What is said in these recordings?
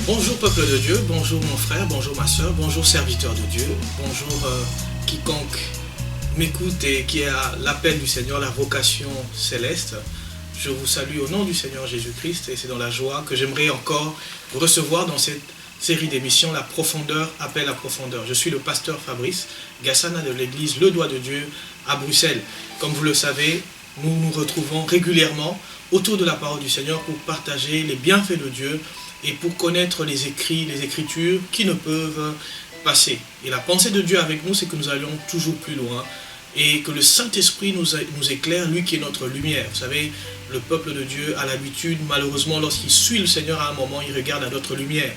Bonjour peuple de Dieu, bonjour mon frère, bonjour ma soeur, bonjour serviteur de Dieu, bonjour quiconque m'écoute et qui a l'appel du Seigneur, la vocation céleste. Je vous salue au nom du Seigneur Jésus-Christ et c'est dans la joie que j'aimerais encore vous recevoir dans cette série d'émissions, La Profondeur, Appel à Profondeur. Je suis le pasteur Fabrice Gassana de l'église Le Doigt de Dieu à Bruxelles. Comme vous le savez, nous nous retrouvons régulièrement autour de la parole du Seigneur pour partager les bienfaits de Dieu et pour connaître les écrits, les Écritures qui ne peuvent passer. Et la pensée de Dieu avec nous, c'est que nous allions toujours plus loin et que le Saint-Esprit nous éclaire, lui qui est notre lumière. Vous savez, le peuple de Dieu a l'habitude, malheureusement, lorsqu'il suit le Seigneur à un moment, il regarde à d'autres lumières.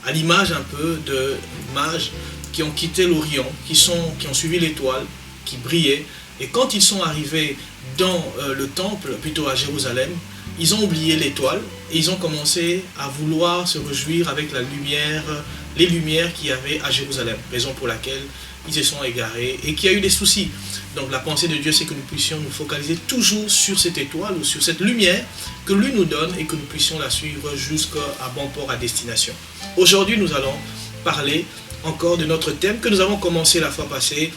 À l'image un peu de mages qui ont quitté l'Orient, qui ont suivi l'étoile, qui brillait. Et quand ils sont arrivés dans le temple, plutôt à Jérusalem, ils ont oublié l'étoile et ils ont commencé à vouloir se réjouir avec la lumière, les lumières qu'il y avait à Jérusalem. Raison pour laquelle ils se sont égarés et qu'il y a eu des soucis. Donc la pensée de Dieu, c'est que nous puissions nous focaliser toujours sur cette étoile ou sur cette lumière que lui nous donne et que nous puissions la suivre jusqu'à bon port, à destination. Aujourd'hui, nous allons parler encore de notre thème que nous avons commencé la fois passée,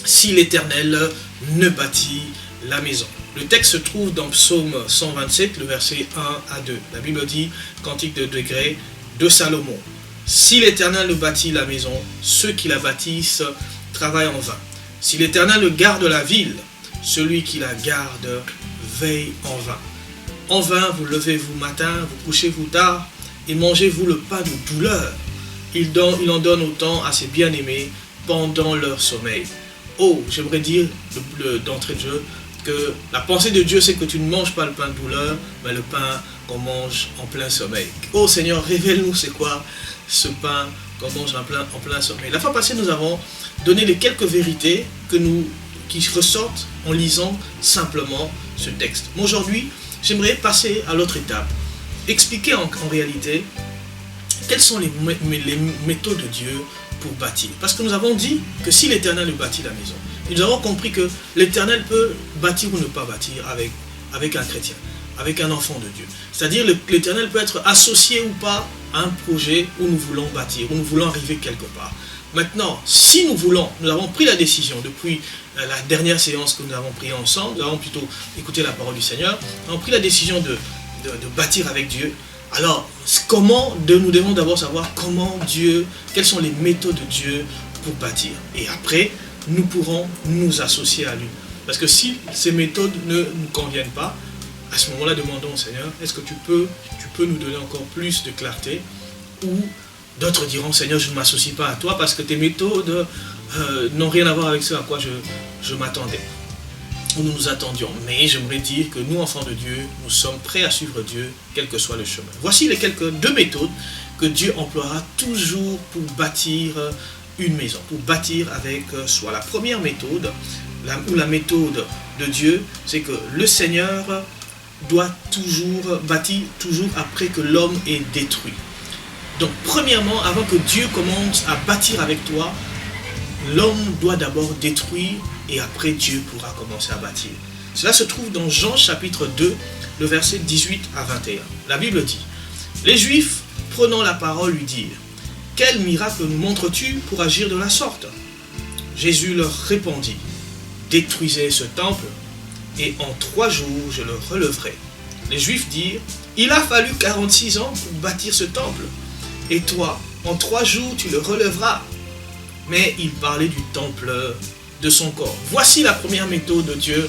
si l'Éternel ne bâtit la maison. Le texte se trouve dans Psaume 127, le verset 1 à 2. La Bible dit, Cantique de degré de Salomon. Si l'Éternel bâtit la maison, ceux qui la bâtissent travaillent en vain. Si l'Éternel garde la ville, celui qui la garde veille en vain. En vain, vous levez-vous matin, vous couchez-vous tard, et mangez-vous le pain de douleur. Il en donne autant à ses bien-aimés pendant leur sommeil. Oh, j'aimerais dire d'entrée de jeu que la pensée de Dieu, c'est que tu ne manges pas le pain de douleur, mais le pain qu'on mange en plein sommeil. Oh Seigneur, révèle-nous c'est quoi ce pain qu'on mange en plein sommeil. La fois passée, nous avons donné les quelques vérités qui ressortent en lisant simplement ce texte. Mais aujourd'hui, j'aimerais passer à l'autre étape. Expliquer en réalité quelles sont les méthodes de Dieu pour bâtir. Parce que nous avons dit que si l'Éternel bâtit la maison, et nous avons compris que l'Éternel peut bâtir ou ne pas bâtir avec un chrétien, avec un enfant de Dieu. C'est-à-dire l'Éternel peut être associé ou pas à un projet où nous voulons bâtir, où nous voulons arriver quelque part. Maintenant, si nous avons pris la décision depuis la dernière séance que nous avons prise ensemble, nous avons plutôt écouté la parole du Seigneur, nous avons pris la décision de bâtir avec Dieu. Alors, nous devons d'abord savoir quelles sont les méthodes de Dieu pour bâtir. Et après, nous pourrons nous associer à lui. Parce que si ces méthodes ne nous conviennent pas, à ce moment-là, demandons au Seigneur, est-ce que tu peux nous donner encore plus de clarté? Ou d'autres diront, Seigneur, je ne m'associe pas à toi parce que tes méthodes n'ont rien à voir avec ce à quoi je m'attendais. Où nous nous attendions. Mais j'aimerais dire que nous, enfants de Dieu, nous sommes prêts à suivre Dieu, quel que soit le chemin. Voici les deux méthodes que Dieu emploiera toujours pour bâtir une maison, pour bâtir avec soi. La première méthode, la méthode de Dieu, c'est que le Seigneur doit toujours bâtir toujours après que l'homme est détruit. Donc premièrement, avant que Dieu commence à bâtir avec toi, l'homme doit d'abord détruire et après Dieu pourra commencer à bâtir. Cela se trouve dans Jean chapitre 2, le verset 18 à 21. La Bible dit, les Juifs, prenant la parole, lui dirent, quel miracle nous montres-tu pour agir de la sorte? Jésus leur répondit, détruisez ce temple et en 3 jours je le releverai. Les Juifs dirent, il a fallu 46 ans pour bâtir ce temple et toi, en 3 jours tu le relèveras. Mais il parlait du temple de son corps. Voici la première méthode de Dieu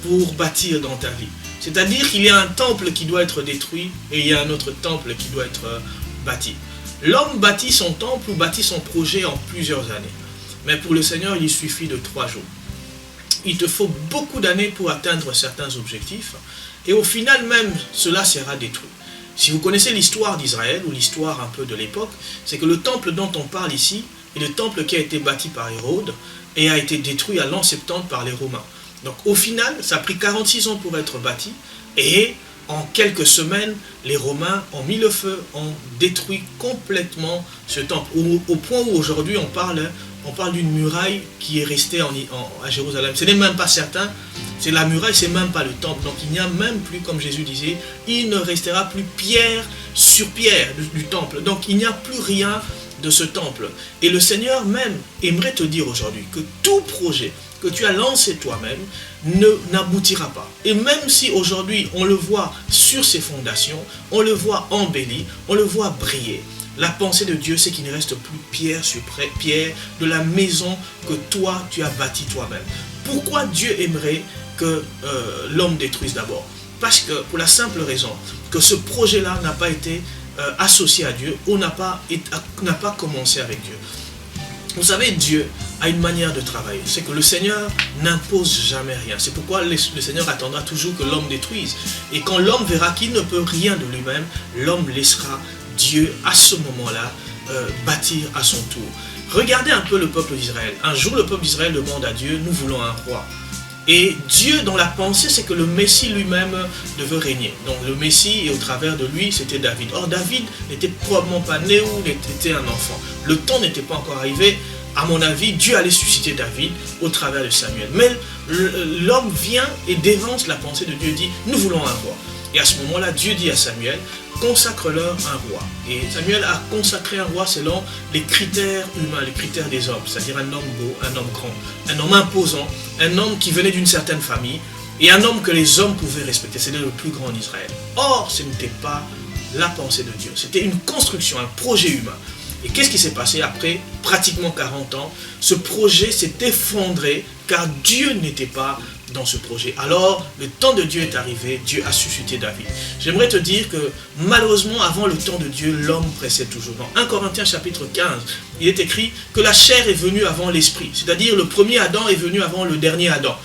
pour bâtir dans ta vie. C'est-à-dire qu'il y a un temple qui doit être détruit et il y a un autre temple qui doit être bâti. L'homme bâtit son temple ou bâtit son projet en plusieurs années. Mais pour le Seigneur, il suffit de 3 jours. Il te faut beaucoup d'années pour atteindre certains objectifs et au final même, cela sera détruit. Si vous connaissez l'histoire d'Israël ou l'histoire un peu de l'époque, c'est que le temple dont on parle ici est le temple qui a été bâti par Hérode et a été détruit à l'an 70 par les Romains. Donc au final, ça a pris 46 ans pour être bâti et en quelques semaines, les Romains ont mis le feu, ont détruit complètement ce temple. Au point où aujourd'hui on parle on parle d'une muraille qui est restée à Jérusalem. Ce n'est même pas certain. C'est la muraille, c'est même pas le temple. Donc il n'y a même plus, comme Jésus disait, il ne restera plus pierre sur pierre du temple. Donc il n'y a plus rien de ce temple. Et le Seigneur même aimerait te dire aujourd'hui que tout projet que tu as lancé toi-même n'aboutira pas. Et même si aujourd'hui on le voit sur ses fondations, on le voit embelli, on le voit briller, la pensée de Dieu, c'est qu'il ne reste plus pierre sur pierre de la maison que toi, tu as bâtie toi-même. Pourquoi Dieu aimerait que l'homme détruise d'abord? Parce que, pour la simple raison que ce projet-là n'a pas été associé à Dieu ou n'a pas commencé avec Dieu. Vous savez, Dieu a une manière de travailler. C'est que le Seigneur n'impose jamais rien. C'est pourquoi le Seigneur attendra toujours que l'homme détruise. Et quand l'homme verra qu'il ne peut rien de lui-même, l'homme laissera Dieu, à ce moment-là, bâtir à son tour. Regardez un peu le peuple d'Israël. Un jour, le peuple d'Israël demande à Dieu, nous voulons un roi. Et Dieu, dans la pensée, c'est que le Messie lui-même devait régner. Donc le Messie, et au travers de lui, c'était David. Or, David n'était probablement pas né ou n'était un enfant. Le temps n'était pas encore arrivé. À mon avis, Dieu allait susciter David au travers de Samuel. Mais l'homme vient et dévance la pensée de Dieu et dit, nous voulons un roi. Et à ce moment-là, Dieu dit à Samuel, consacre-leur un roi. Et Samuel a consacré un roi selon les critères humains, les critères des hommes. C'est-à-dire un homme beau, un homme grand, un homme imposant, un homme qui venait d'une certaine famille, et un homme que les hommes pouvaient respecter. C'était le plus grand en Israël. Or, ce n'était pas la pensée de Dieu. C'était une construction, un projet humain. Et qu'est-ce qui s'est passé après pratiquement 40 ans? Ce projet s'est effondré car Dieu n'était pas dans ce projet. Alors, le temps de Dieu est arrivé, Dieu a suscité David. J'aimerais te dire que malheureusement, avant le temps de Dieu, l'homme précède toujours. Dans 1 Corinthiens chapitre 15, il est écrit que la chair est venue avant l'esprit. C'est-à-dire le premier Adam est venu avant le dernier Adam.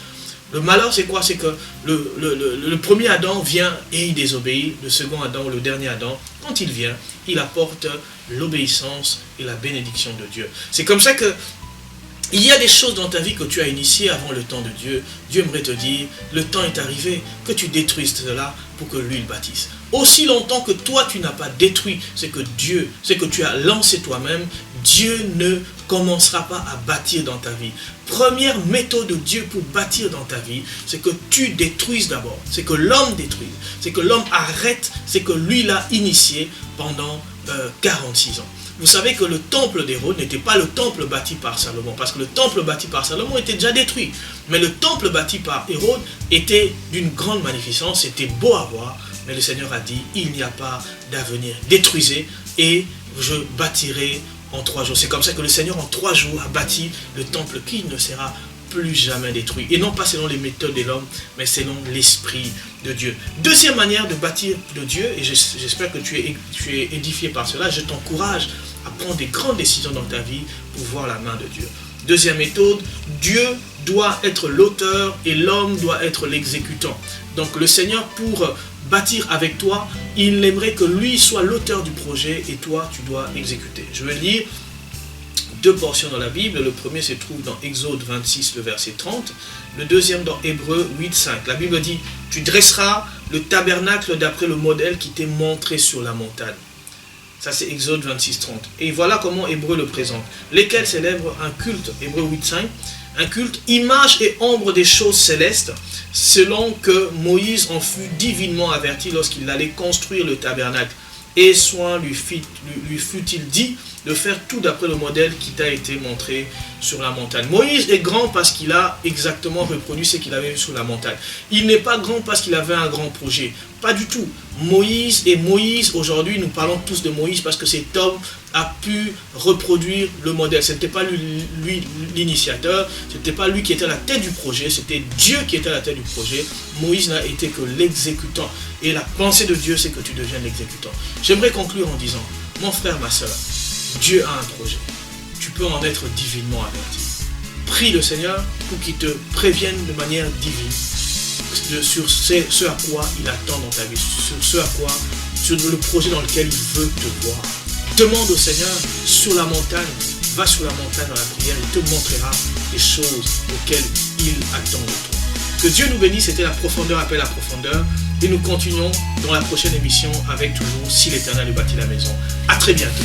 Le malheur, c'est quoi? C'est que le premier Adam vient et il désobéit. Le second Adam, le dernier Adam, quand il vient, il apporte l'obéissance et la bénédiction de Dieu. C'est comme ça que il y a des choses dans ta vie que tu as initiées avant le temps de Dieu. Dieu aimerait te dire, le temps est arrivé, que tu détruises cela pour que lui le bâtisse. Aussi longtemps que toi tu n'as pas détruit ce que tu as lancé toi-même, Dieu ne commencera pas à bâtir dans ta vie. Première méthode de Dieu pour bâtir dans ta vie, c'est que tu détruises d'abord. C'est que l'homme détruise. C'est que l'homme arrête ce que lui l'a initié pendant 46 ans. Vous savez que le temple d'Hérode n'était pas le temple bâti par Salomon, parce que le temple bâti par Salomon était déjà détruit. Mais le temple bâti par Hérode était d'une grande magnificence, c'était beau à voir, mais le Seigneur a dit, il n'y a pas d'avenir. Détruisez et je bâtirai en 3 jours. C'est comme ça que le Seigneur en 3 jours a bâti le temple qui ne sera plus jamais détruit. Et non pas selon les méthodes de l'homme, mais selon l'Esprit de Dieu. Deuxième manière de bâtir de Dieu, et j'espère que tu es édifié par cela, je t'encourage à prendre des grandes décisions dans ta vie pour voir la main de Dieu. Deuxième méthode, Dieu doit être l'auteur et l'homme doit être l'exécutant. Donc le Seigneur, pour bâtir avec toi, il aimerait que lui soit l'auteur du projet et toi, tu dois exécuter. Je vais lire 2 portions dans la Bible. Le premier se trouve dans Exode 26, le verset 30. Le deuxième dans Hébreux 8, 5. La Bible dit, tu dresseras le tabernacle d'après le modèle qui t'est montré sur la montagne. Ça c'est Exode 26, 30. Et voilà comment Hébreux le présente. Lesquels célèbrent un culte, Hébreux 8, 5. Un culte, image et ombre des choses célestes, selon que Moïse en fut divinement averti lorsqu'il allait construire le tabernacle. Et soin lui fut-il dit de faire tout d'après le modèle qui t'a été montré sur la montagne. Moïse est grand parce qu'il a exactement reproduit ce qu'il avait vu sur la montagne. Il n'est pas grand parce qu'il avait un grand projet. Pas du tout. Moïse, aujourd'hui, nous parlons tous de Moïse parce que cet homme a pu reproduire le modèle. Ce n'était pas lui l'initiateur, ce n'était pas lui qui était à la tête du projet, c'était Dieu qui était à la tête du projet. Moïse n'a été que l'exécutant. Et la pensée de Dieu, c'est que tu deviennes l'exécutant. J'aimerais conclure en disant, mon frère, ma soeur, Dieu a un projet. Tu peux en être divinement averti. Prie le Seigneur pour qu'il te prévienne de manière divine sur ce à quoi il attend dans ta vie, sur le projet dans lequel il veut te voir. Demande au Seigneur sur la montagne, va sur la montagne dans la prière, il te montrera les choses auxquelles il attend de toi. Que Dieu nous bénisse, c'était la profondeur appelle la profondeur. Et nous continuons dans la prochaine émission avec toujours Si l'Éternel bâtit la maison. À très bientôt.